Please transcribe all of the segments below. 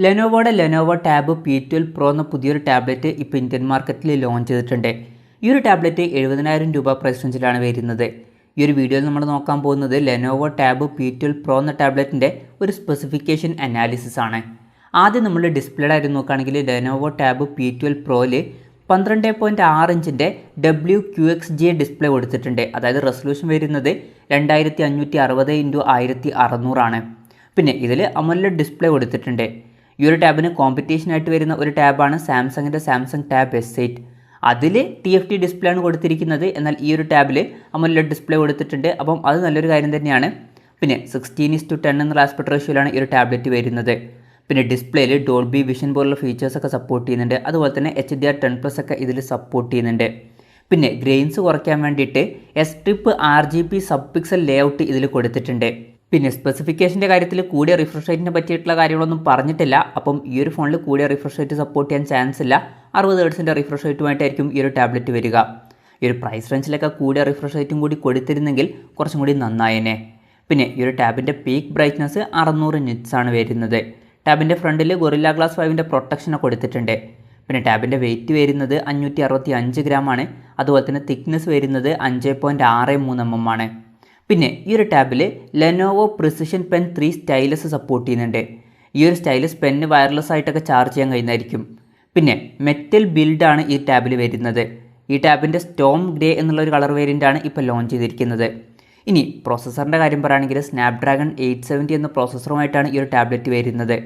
ലെനോവോയുടെ Lenovo tab P12 Pro എന്ന പുതിയൊരു tablet ഇപ്പോൾ ഇന്ത്യൻ മാർക്കറ്റിൽ ലോഞ്ച് ചെയ്തിട്ടുണ്ട്. ഈ ഒരു ടാബ്ലറ്റ് 70,000 രൂപ പ്രൈസ് റേഞ്ചിലാണ് വരുന്നത്. ഈ ഒരു വീഡിയോയിൽ നമ്മൾ നോക്കാൻ പോകുന്നത് ലെനോവോ ടാബ് P12 Pro എന്ന ടാബ്ലറ്റിൻ്റെ ഒരു സ്പെസിഫിക്കേഷൻ അനാലിസിസ് ആണ്. ആദ്യം നമ്മൾ ഡിസ്പ്ലേയുടെ കാര്യം നോക്കുകയാണെങ്കിൽ ലെനോവോ ടാബ് P12 Proയിൽ 12.6 ഇഞ്ചിൻ്റെ wqxga ഡിസ്പ്ലേ കൊടുത്തിട്ടുണ്ട്. അതായത് റെസൊല്യൂഷൻ വരുന്നത് 2560x1600 ആണ്. പിന്നെ ഇതിൽ amoled ഡിസ്പ്ലേ കൊടുത്തിട്ടുണ്ട്. ഈ ഒരു ടാബിന് കോമ്പറ്റീഷനായിട്ട് വരുന്ന ഒരു ടാബാണ് സാംസങ്ങിൻ്റെ സാംസങ് ടാബ് S8. അതിൽ TFT ഡിസ്പ്ലേ ആണ് കൊടുത്തിരിക്കുന്നത്. എന്നാൽ ഈ ഒരു ടാബിൽ amoled ഡിസ്പ്ലേ കൊടുത്തിട്ടുണ്ട്. അപ്പം അത് നല്ലൊരു കാര്യം തന്നെയാണ്. പിന്നെ 16:10 എന്നുള്ള ആസ്പെക്ട് റേഷ്യോയിലാണ് ഈ ഒരു ടാബ്ലറ്റ് വരുന്നത്. പിന്നെ ഡിസ്പ്ലേയിൽ ഡോൾബി വിഷൻ പോലുള്ള ഫീച്ചേഴ്സൊക്കെ സപ്പോർട്ട് ചെയ്യുന്നുണ്ട്. അതുപോലെ തന്നെ HDR10+ ഒക്കെ ഇതിൽ സപ്പോർട്ട് ചെയ്യുന്നുണ്ട്. പിന്നെ ഗ്രെയിൻസ് കുറയ്ക്കാൻ വേണ്ടിയിട്ട് S-Trip RGB sub pixel layout ഇതിൽ കൊടുത്തിട്ടുണ്ട്. പിന്നെ സ്പെസിഫിക്കേഷൻ്റെ കാര്യത്തിൽ കൂടിയ റിഫ്രഷ് റേറ്റിനെ പറ്റിയിട്ടുള്ള കാര്യങ്ങളൊന്നും പറഞ്ഞിട്ടില്ല. അപ്പം ഈ ഒരു ഫോണിൽ കൂടിയ റിഫ്രഷ് റേറ്റ് സപ്പോർട്ട് ചെയ്യാൻ ചാൻസ് ഇല്ല. 60 Hz റിഫ്രഷ് റേറ്റുമായിട്ടായിരിക്കും ഈ ഒരു ടാബ്ലറ്റ് വരിക. ഈ ഒരു പ്രൈസ് റേഞ്ചിലൊക്കെ കൂടിയ റിഫ്രഷ് റേറ്റും കൂടി കൊടുത്തിരുന്നെങ്കിൽ കുറച്ചും കൂടി നന്നായേനെ. പിന്നെ ഈ ഒരു ടാബിൻ്റെ പീക്ക് ബ്രൈറ്റ്നസ് 600 nits ആണ് വരുന്നത്. ടാബിൻ്റെ ഫ്രണ്ടിൽ ഗൊറില്ല ഗ്ലാസ് 5ൻ്റെ പ്രൊട്ടക്ഷനെ കൊടുത്തിട്ടുണ്ട്. പിന്നെ ടാബിൻ്റെ വെയിറ്റ് വരുന്നത് 565 gram ആണ്. അതുപോലെ തന്നെ തിക്നെസ് വരുന്നത് 5.63 mm ആണ്. പിന്നെ ഈ ഒരു ടാബിൽ Lenovo precision pen 3 stylus support ചെയ്യുന്നുണ്ട്. ഈ ഒരു സ്റ്റൈലസ് പെന്ന് വയർലെസ് ആയിട്ടൊക്കെ ചാർജ് ചെയ്യാൻ കഴിയുന്നതായിരിക്കും. പിന്നെ മെറ്റൽ ബിൽഡാണ് ഈ ടാബിൽ വരുന്നത്. ഈ ടാബിൻ്റെ സ്റ്റോം ഗ്രേ എന്നുള്ള ഒരു കളർ വേരിയൻ്റാണ് ഇപ്പോൾ ലോഞ്ച് ചെയ്തിരിക്കുന്നത്. ഇനി പ്രോസസ്സറിൻ്റെ കാര്യം പറയുകയാണെങ്കിൽ സ്നാപ്ഡ്രാഗൺ 870 എന്ന പ്രോസസ്സറുമായിട്ടാണ് ഈ ഒരു ടാബ്ലറ്റ് വരുന്നത്.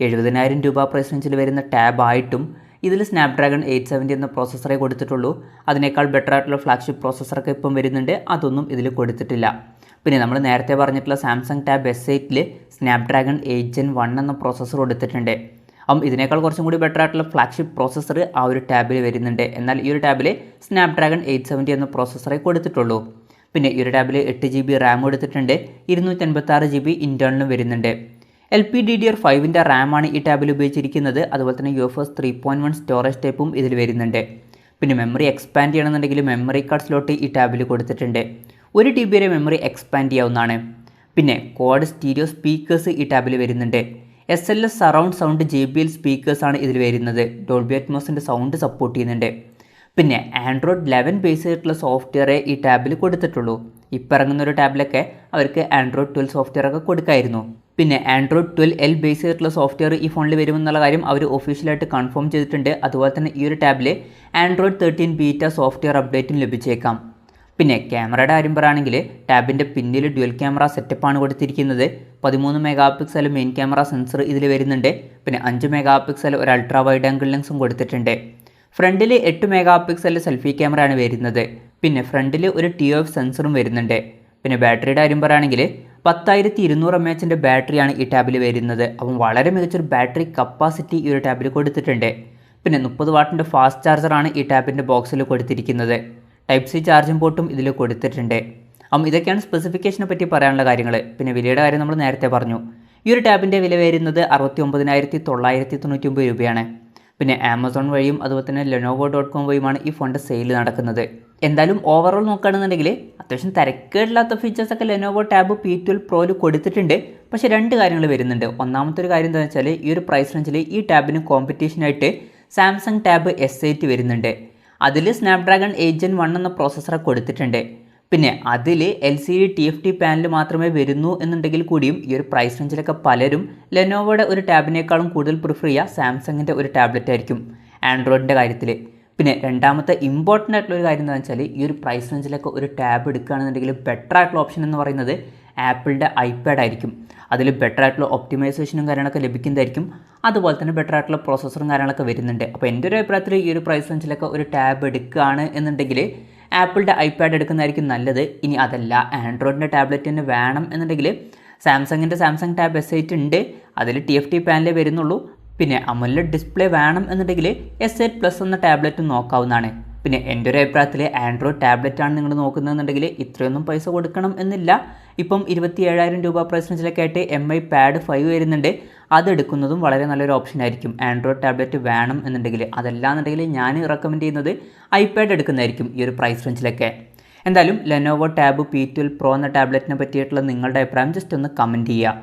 70,000 രൂപ പ്രൈസ് റേഞ്ചിൽ വരുന്ന ടാബായിട്ടും ഇതിൽ സ്നാപ്ഡ്രാഗൺ 870 എന്ന പ്രോസസ്സറേ കൊടുത്തിട്ടുള്ളൂ. അതിനേക്കാൾ ബെറ്റർ ആയിട്ടുള്ള ഫ്ലാഗ്ഷിപ്പ് പ്രോസസ്സറൊക്കെ ഇപ്പം വരുന്നുണ്ട്. അതൊന്നും ഇതിൽ കൊടുത്തിട്ടില്ല. പിന്നെ നമ്മൾ നേരത്തെ പറഞ്ഞിട്ടുള്ള സാംസങ് ടാബ് S8ൽ സ്നാപ്ഡ്രാഗൺ 8 Gen 1 എന്ന പ്രോസസ്സർ കൊടുത്തിട്ടുണ്ട്. അപ്പം ഇതിനേക്കാൾ കുറച്ചും കൂടി ബെറ്റർ ആയിട്ടുള്ള ഫ്ലാഗ്ഷിപ്പ് പ്രോസസ്സർ ആ ഒരു ടാബിൽ വരുന്നുണ്ട്. എന്നാൽ ഈ ഒരു ടാബിൽ സ്നാപ്ഡ്രാഗൺ 870 എന്ന പ്രോസസ്സറേ കൊടുത്തിട്ടുള്ളൂ. പിന്നെ ഈ ഒരു ടാബിൽ 8 GB റാം കൊടുത്തിട്ടുണ്ട്. 256 GB ഇൻറ്റേർണലും വരുന്നുണ്ട്. LPDDR5ൻ്റെ റാമാണ് ഈ ടാബിൽ ഉപയോഗിച്ചിരിക്കുന്നത്. അതുപോലെ തന്നെ UFS 3.1 സ്റ്റോറേജ് ടൈപ്പും ഇതിൽ വരുന്നുണ്ട്. പിന്നെ മെമ്മറി എക്സ്പാൻഡ് ചെയ്യണമെന്നുണ്ടെങ്കിൽ മെമ്മറി കാർഡ് സ്ലോട്ട് ഈ ടാബിൽ കൊടുത്തിട്ടുണ്ട്. 1 TB വരെ മെമ്മറി എക്സ്പാൻഡ് ചെയ്യാവുന്നതാണ്. പിന്നെ ക്വാഡ് സ്റ്റീരിയോ സ്പീക്കേഴ്സ് ഈ ടാബിൽ വരുന്നുണ്ട്. SLS സറൗണ്ട് സൗണ്ട് JBL സ്പീക്കേഴ്സാണ് ഇതിൽ വരുന്നത്. ഡോൾബി അറ്റ്മോസിൻ്റെ സൗണ്ട് സപ്പോർട്ട് ചെയ്യുന്നുണ്ട്. പിന്നെ Android 11 ബേസ് ചെയ്തിട്ടുള്ള സോഫ്റ്റ്വെയറേ ഈ ടാബിൽ കൊടുത്തിട്ടുള്ളൂ. ഇപ്പം ഇറങ്ങുന്ന ഒരു ടാബിലൊക്കെ അവർക്ക് Android 12 സോഫ്റ്റ്വെയർ ഒക്കെ കൊടുക്കായിരുന്നു. പിന്നെ Android 12L ബേസ് ചെയ്തിട്ടുള്ള സോഫ്റ്റ്വെയർ ഈ ഫോണിൽ വരുമെന്നുള്ള കാര്യം അവർ ഒഫീഷ്യലായിട്ട് കൺഫേം ചെയ്തിട്ടുണ്ട്. അതുപോലെ തന്നെ ഈ ഒരു ടാബിൽ Android 13 ബീറ്റ സോഫ്റ്റ്വെയർ അപ്ഡേറ്റും ലഭിച്ചേക്കാം. പിന്നെ ക്യാമറയുടെ കാര്യം പറയുകയാണെങ്കിൽ ടാബിൻ്റെ പിന്നിൽ ഡ്യുവൽ ക്യാമറ സെറ്റപ്പാണ് കൊടുത്തിരിക്കുന്നത്. 13 MP മെയിൻ ക്യാമറ സെൻസർ ഇതിൽ വരുന്നുണ്ട്. പിന്നെ 5 MP ഒരു അൾട്രാ വൈഡ് ആംഗിൾ ലെൻസും കൊടുത്തിട്ടുണ്ട്. ഫ്രണ്ടിൽ 8 MP സെൽഫി ക്യാമറയാണ് വരുന്നത്. പിന്നെ ഫ്രണ്ടിൽ ഒരു TOF സെൻസറും വരുന്നുണ്ട്. പിന്നെ ബാറ്ററിയുടെ കാര്യം പറയുകയാണെങ്കിൽ 10,200 mAh ബാറ്ററിയാണ് ഈ ടാബിൽ വരുന്നത്. അപ്പം വളരെ മികച്ചൊരു ബാറ്ററി കപ്പാസിറ്റി ഈ ഒരു ടാബിൽ കൊടുത്തിട്ടുണ്ട്. പിന്നെ 30 വാട്ടിൻ്റെ ഫാസ്റ്റ് ചാർജറാണ് ഈ ടാബിൻ്റെ ബോക്സിൽ കൊടുത്തിരിക്കുന്നത്. Type-C ചാർജിംഗ് പോർട്ടും ഇതിൽ കൊടുത്തിട്ടുണ്ട്. അപ്പം ഇതൊക്കെയാണ് സ്പെസിഫിക്കേഷനെ പറ്റി പറയാനുള്ള കാര്യങ്ങൾ. പിന്നെ വിലയുടെ കാര്യം നമ്മൾ നേരത്തെ പറഞ്ഞു. ഈ ഒരു ടാബിൻ്റെ വില വരുന്നത് 69,999 രൂപയാണ്. പിന്നെ ആമസോൺ വഴിയും അതുപോലെ തന്നെ lenovo.com വഴിയുമാണ് ഈ ഫോണിൻ്റെ സെയിൽ നടക്കുന്നത്. എന്തായാലും ഓവറോൾ നോക്കുകയാണെന്നുണ്ടെങ്കിൽ അത്യാവശ്യം തിരക്കേടില്ലാത്ത ഫീച്ചേഴ്സൊക്കെ ലെനോവോ ടാബ് P12 Proയിൽ കൊടുത്തിട്ടുണ്ട്. പക്ഷേ 2 കാര്യങ്ങൾ വരുന്നുണ്ട്. ഒന്നാമത്തെ ഒരു കാര്യം എന്താണെന്ന് വെച്ചാൽ ഈ ഒരു പ്രൈസ് റേഞ്ചിൽ ഈ ടാബിന് കോമ്പറ്റീഷനായിട്ട് സാംസങ് ടാബ് S8 വരുന്നുണ്ട്. അതിൽ സ്നാപ്ഡ്രാഗൺ 8 Gen 1 എന്ന പ്രോസസ്സറെ കൊടുത്തിട്ടുണ്ട്. പിന്നെ അതിൽ LCD TFT പാനൽ മാത്രമേ വരുന്നു എന്നുണ്ടെങ്കിൽ കൂടിയും ഈ ഒരു പ്രൈസ് റേഞ്ചിലൊക്കെ പലരും ലെനോവോയുടെ ഒരു ടാബിനേക്കാളും കൂടുതൽ പ്രിഫർ ചെയ്യുക സാംസങ്ങിൻ്റെ ഒരു ടാബ്ലറ്റ് ആയിരിക്കും ആൻഡ്രോയിഡിൻ്റെ കാര്യത്തിൽ. പിന്നെ രണ്ടാമത്തെ ഇമ്പോർട്ടൻ്റ് ആയിട്ടുള്ള ഒരു കാര്യം എന്താണെന്ന് വെച്ചാൽ ഈ ഒരു പ്രൈസ് റേഞ്ചിലൊക്കെ ഒരു ടാബ് എടുക്കുകയാണെന്നുണ്ടെങ്കിൽ ബെറ്റർ ആയിട്ടുള്ള ഓപ്ഷൻ എന്ന് പറയുന്നത് ആപ്പിളിൻ്റെ iPad ആയിരിക്കും. അതിൽ ബെറ്റർ ആയിട്ടുള്ള ഒപ്റ്റിമൈസേഷനും കാര്യങ്ങളൊക്കെ ലഭിക്കുന്നതായിരിക്കും. അതുപോലെ തന്നെ ബെറ്റർ ആയിട്ടുള്ള പ്രോസസ്സറും കാര്യങ്ങളൊക്കെ വരുന്നുണ്ട്. അപ്പോൾ എൻ്റെ ഒരു അഭിപ്രായത്തിൽ ഈ ഒരു പ്രൈസ് റേഞ്ചിലൊക്കെ ഒരു ടാബ് എടുക്കുകയാണ് എന്നുണ്ടെങ്കിൽ ആപ്പിളിൻ്റെ iPad എടുക്കുന്നതായിരിക്കും നല്ലത്. ഇനി അതല്ല ആൻഡ്രോയിഡിൻ്റെ ടാബ്ലറ്റ് തന്നെ വേണം എന്നുണ്ടെങ്കിൽ സാംസങ്ങിൻ്റെ സാംസങ് ടാബ് S8 ഉണ്ട്. അതിൽ TFT പാനലേ വരുന്നുള്ളൂ. പിന്നെ AMOLED ഡിസ്പ്ലേ വേണം എന്നുണ്ടെങ്കിൽ S8 Plus എന്ന ടാബ്ലറ്റ് നോക്കാവുന്നതാണ്. പിന്നെ എൻ്റെ ഒരു അഭിപ്രായത്തിൽ ആൻഡ്രോയിഡ് ടാബ്ലറ്റാണ് നിങ്ങൾ നോക്കുന്നതെന്നുണ്ടെങ്കിൽ ഇത്രയൊന്നും പൈസ കൊടുക്കണം എന്നില്ല. ഇപ്പം 27,000 രൂപ പ്രൈസ് റേഞ്ചിലൊക്കെ ആയിട്ട് MI Pad 5 വരുന്നുണ്ട്. അതെടുക്കുന്നതും വളരെ നല്ലൊരു ഓപ്ഷൻ ആയിരിക്കും ആൻഡ്രോയിഡ് ടാബ്ലറ്റ് വേണം എന്നുണ്ടെങ്കിൽ. അതല്ലാന്നുണ്ടെങ്കിൽ ഞാൻ റെക്കമെൻഡ് ചെയ്യുന്നത് iPad എടുക്കുന്നതായിരിക്കും ഈ ഒരു പ്രൈസ് റേഞ്ചിലൊക്കെ. എന്തായാലും ലെനോവോ ടാബ് P12 Pro എന്ന ടാബ്ലറ്റിനെ പറ്റിയിട്ടുള്ള നിങ്ങളുടെ അഭിപ്രായം ജസ്റ്റ് ഒന്ന് കമൻറ്റ് ചെയ്യുക.